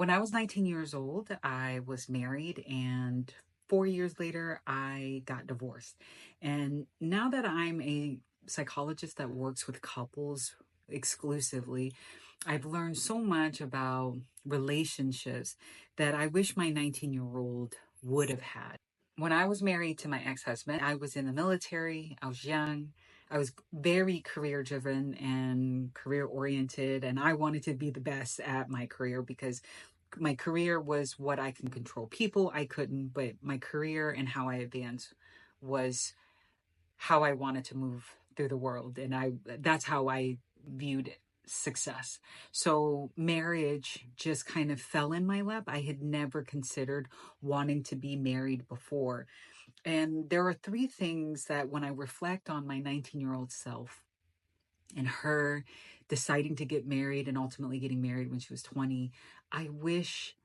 When I was 19 years old, I was married, and 4 years later, I got divorced. And now that I'm a psychologist that works with couples exclusively, I've learned so much about relationships that I wish my 19-year-old would have had. When I was married to my ex-husband, I was in the military, I was young, I was very career driven and career oriented, and I wanted to be the best at my career because my career was what I can control. People I couldn't, but my career and how I advanced was how I wanted to move through the world. And that's how I viewed success. So marriage just kind of fell in my lap. I had never considered wanting to be married before. And there are three things that when I reflect on my 19-year-old self and her deciding to get married and ultimately getting married when she was 20, I wish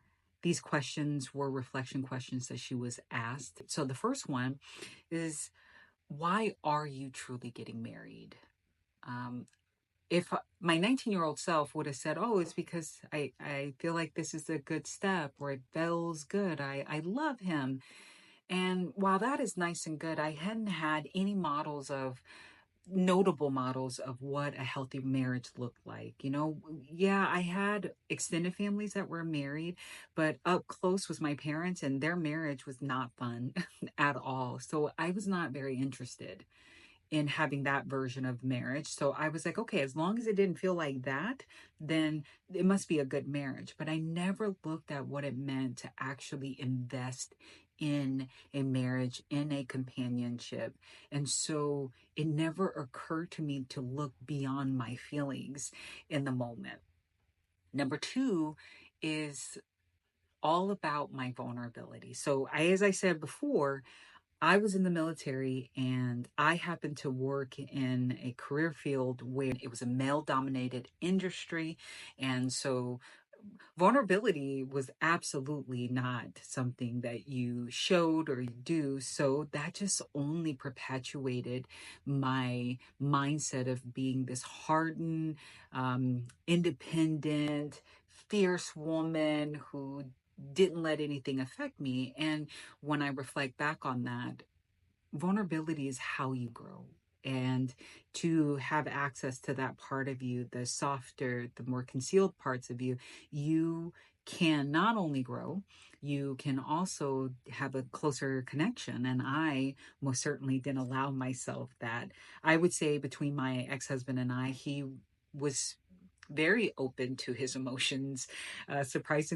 these questions were reflection questions that she was asked. So the first one is, why are you truly getting married? Um, if my 19-year-old self would have said, oh, it's because I feel like this is a good step, or it feels good, I love him. And while that is nice and good, I hadn't had any notable models of what a healthy marriage looked like. Yeah, I had extended families that were married, but up close was my parents, and their marriage was not fun at all. So I was not very interested in having that version of marriage. So I was like, okay, as long as it didn't feel like that, then it must be a good marriage. But I never looked at what it meant to actually invest in a marriage, in a companionship. And so it never occurred to me to look beyond my feelings in the moment. Number two is all about my vulnerability. So as I said before, I was in the military, and I happened to work in a career field where it was a male dominated industry. And so vulnerability was absolutely not something that you showed or you do. So that just only perpetuated my mindset of being this hardened, independent, fierce woman who didn't let anything affect me. And when I reflect back on that, vulnerability is how you grow. And to have access to that part of you, the softer, the more concealed parts of you, you can not only grow, you can also have a closer connection. And I most certainly didn't allow myself that. I would say between my ex-husband and I, he was very open to his emotions, surprisingly